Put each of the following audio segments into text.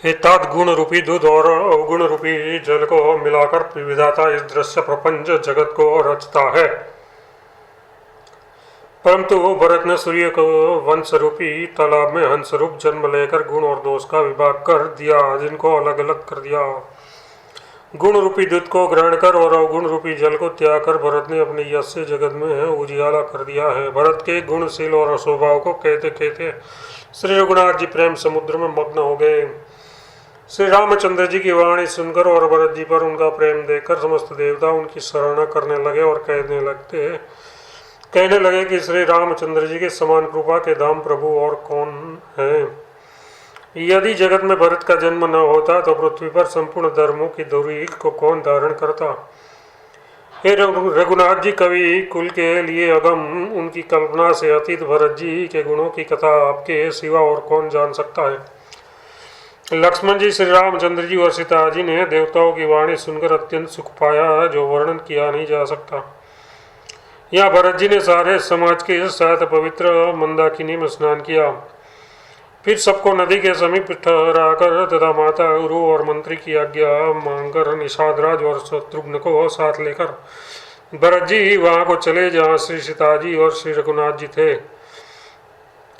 एतद् गुण रूपी दूध और अवगुण रूपी जल को मिलाकर विधाता इस दृश्य प्रपंच जगत को रचता है। परंतु भरत ने सूर्य को वंश रूपी तालाब में हंस रूप जन्म लेकर गुण और दोष का विभाग कर दिया, जिनको अलग अलग कर दिया। गुण रूपी दूध को ग्रहण कर और अवगुण रूपी जल को त्याग कर भरत ने अपने यश से जगत में उजियाला कर दिया है। भरत के गुणशील और स्वभाव को कहते कहते श्री रघुनाथ जी प्रेम समुद्र में मग्न हो गए। श्री रामचंद्र जी की वाणी सुनकर और भरत जी पर उनका प्रेम देखकर समस्त देवता उनकी सराहना करने लगे और कहने लगे कि श्री रामचंद्र जी के समान कृपा के धाम प्रभु और कौन है। यदि जगत में भरत का जन्म न होता तो पृथ्वी पर संपूर्ण धर्मों की धुरी को कौन धारण करता। हे रघुनाथ जी, कवि कुल के लिए अगम, उनकी कल्पना से अतीत भरत जी के गुणों की कथा आपके सिवा और कौन जान सकता है। लक्ष्मण जी, श्री रामचंद्र जी और सीता जी ने देवताओं की वाणी सुनकर अत्यंत सुख पाया, जो वर्णन किया नहीं जा सकता। यहाँ भरत जी ने सारे समाज के साथ पवित्र मंदाकिनी में स्नान किया, फिर सबको नदी के समीप ठहराकर तथा माता गुरु और मंत्री की आज्ञा मांगकर निषाद राज और शत्रुघ्न को साथ लेकर भरत जी वहाँ को चले जहाँ श्री सीता जी और श्री रघुनाथ जी थे।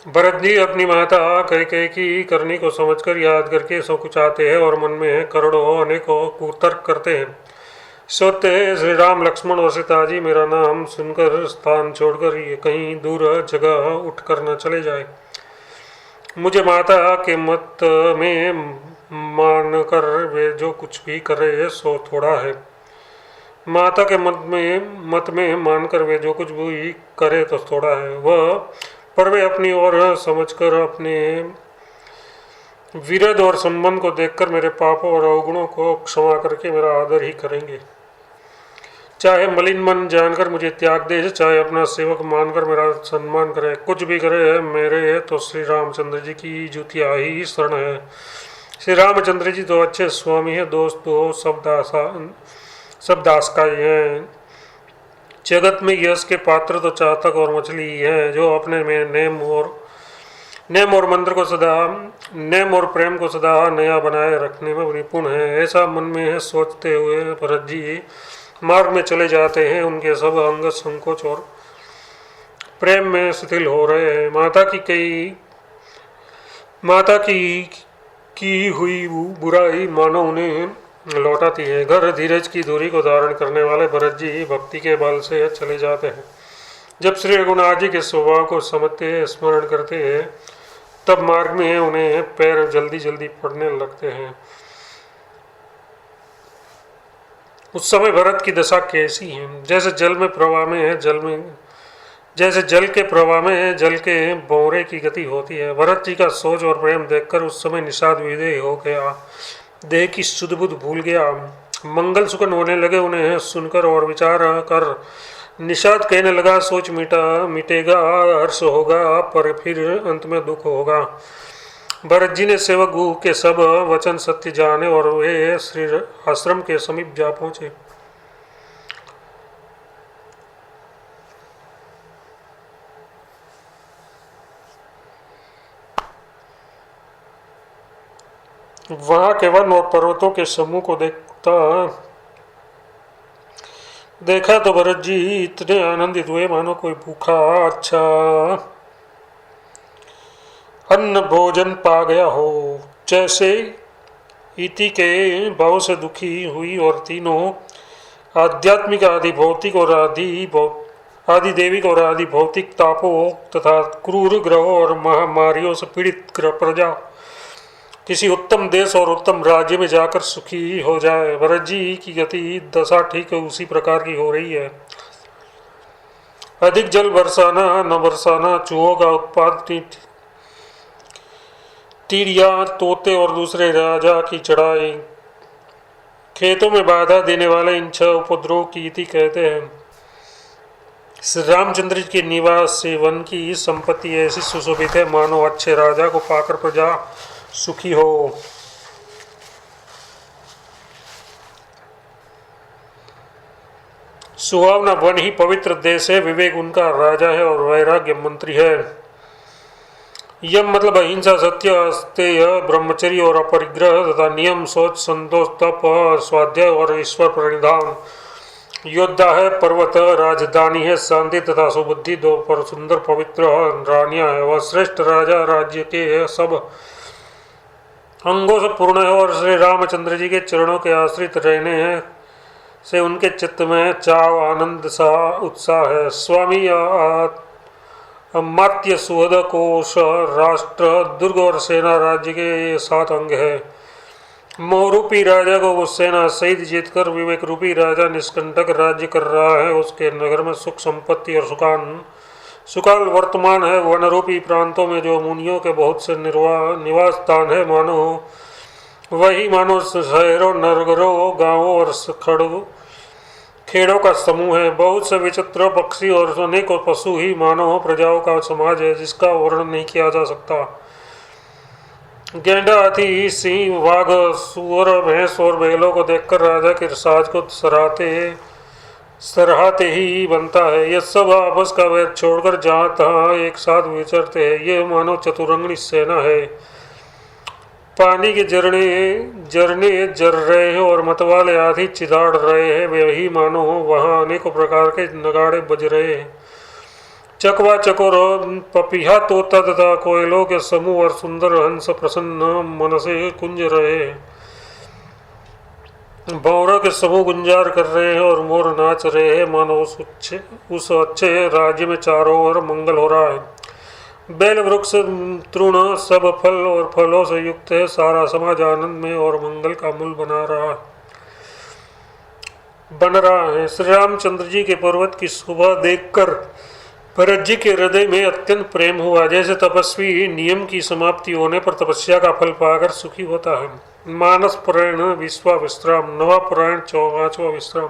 भरत जी अपनी माता कैकेयी की करनी को समझकर याद करके संकुचाते हैं और मन में करोड़ों अनेकों कुतर्क करते हैं। सोते श्री राम लक्ष्मण और सीता जी मेरा नाम सुनकर स्थान छोड़कर ये कहीं दूर जगह उठकर न चले जाए। मुझे माता के मत में मानकर वे जो कुछ भी करे सो थोड़ा है। माता के मत में मानकर वे जो कुछ भी करे तो थोड़ा है वह, पर वे अपनी ओर समझकर अपने विरध और संबंध को देखकर मेरे पापों और अवगुणों को क्षमा करके मेरा आदर ही करेंगे। चाहे मलिन मन जानकर मुझे त्याग दे, चाहे अपना सेवक मानकर मेरा सम्मान करे, कुछ भी करे मेरे तो श्री रामचंद्र जी की जुतिया ही शरण है। श्री रामचंद्र जी तो अच्छे स्वामी है, दोस्त तो सब दास का ही है। जगत में यश के पात्र तो चातक और मछली ही है, जो अपने में नेम और मंत्र को सदा, नेम और प्रेम को सदा नया बनाए रखने में निपुण है। ऐसा मन में सोचते हुए भरत जी मार्ग में चले जाते हैं। उनके सब अंग संकोच और प्रेम में शिथिल हो रहे हैं। माता की हुई बुराई मानो उन्हें लौटाती है। घर धीरज की दूरी को धारण करने वाले भरत जी भक्ति के बल से चले जाते हैं। जब श्री रघुनाथ जी के स्वभाव को समझते स्मरण करते हैं, तब मार्ग में उन्हें पैर जल्दी जल्दी पड़ने लगते हैं। उस समय भरत की दशा कैसी है? जैसे जल के प्रवाह में जल के भंवरे की गति होती है। भरत जी का सोच और प्रेम देखकर उस समय निषाद विदेह हो गया, देह की शुद्ध बुद्ध भूल गया। मंगल सुकन होने लगे उन्हें सुनकर और विचार कर निषाद कहने लगा, सोच मिटेगा, हर्ष होगा, पर फिर अंत में दुख होगा। भरत जी ने सेवक गुह के सब वचन सत्य जाने और वे श्री आश्रम के समीप जा पहुंचे। वहां के वन और पर्वतों के समूह को देखा तो भरत जी इतने आनंदित हुए मानो कोई भूखा अच्छा अन्न भोजन पा गया हो। जैसे इति के भाव से दुखी हुई और तीनों आध्यात्मिक, आदि भौतिक और आदि देविक और आदि भौतिक तापों तथा क्रूर ग्रहों और महामारियों से पीड़ित प्रजा किसी उत्तम देश और उत्तम राज्य में जाकर सुखी हो जाए। भरत जी की गति दशा ठीक उसी प्रकार की हो रही है। अधिक जल बरसाना न बरसाना, चूहों का उत्पाद, टीरिया, तोते और दूसरे राजा की चढ़ाई, खेतों में बाधा देने वाले इन 6 उपद्रव की इति कहते हैं। श्री रामचंद्र जी के निवास से वन की संपत्ति ऐसी सुशोभित है मानो अच्छे राजा को पाकर प्रजा सुखी हो। सुहावना वन ही पवित्र देश है, विवेक उनका राजा है और वैराग्य मंत्री है। यम मतलब अहिंसा, सत्य, अस्तेय, ब्रह्मचर्य और अपरिग्रह तथा नियम, शौच, संतोष, तप, स्वाध्याय और ईश्वर प्रणिधान। योद्धा है, पर्वत राजधानी है, शांति तथा सुबुद्धि, दो पर सुंदर पवित्र रानियां है। वह श्रेष्ठ राजा, राज्य के सब अंगों से पूर्ण है और श्री रामचंद्र जी के चरणों के आश्रित रहने से उनके चित्त में चाव, आनंद सा उत्साह है। स्वामी अमात्य, सुहद, कोश, राष्ट्र, दुर्ग और सेना राज्य के ये 7 अंग है। मोहरूपी राजा को वो सेना सहित जीतकर विवेक रूपी राजा निष्कंटक राज्य कर रहा है। उसके नगर में सुख, संपत्ति और सुकाल वर्तमान है। वनरूपी प्रांतों में जो मुनियों के बहुत से निवास स्थान है, मानो शहरों, नगरों, गांवों और खेड़ों का समूह है। बहुत से विचित्र पक्षी और अनेकों पशु ही मानव प्रजाओं का समाज है, जिसका वर्णन नहीं किया जा सकता। गेंडा, हाथी, सिंह, वाघ, सुअर, भैंस और बैलों को देखकर राजा के साज को सराहते ही बनता है। ये सब आपस का वैर छोड़कर जहाँ तहाँ एक साथ विचरते हैं। ये मानो चतुरंगनी सेना है। पानी के झरने जर रहे हैं और मतवाले आदि चिदाड़ रहे हैं। वे ही मानो वहाँ अनेकों प्रकार के नगाड़े बज रहे हैं। चकवा, चकोर, पपीहा, तोता तथा कोयलों के समूह और सुंदर हंस प्रसन्न मन से कुंज रहे हैं। भौरों के समूह गुंजार कर रहे हैं और मोर नाच रहे हैं। मानो उस अच्छे राज्य में चारों ओर मंगल हो रहा है। बेल, वृक्ष, तृण सब फल और फलों से युक्त है। सारा समाज आनंद में और मंगल का मूल बन रहा है। श्री रामचंद्र जी के पर्वत की शोभा देखकर भरत जी के हृदय में अत्यंत प्रेम हुआ। जैसे तपस्वी नियम की समाप्ति होने पर तपस्या का फल पाकर सुखी होता है। मानस पुराण 20वां विश्राम, नवा पुराण 5वां विश्राम।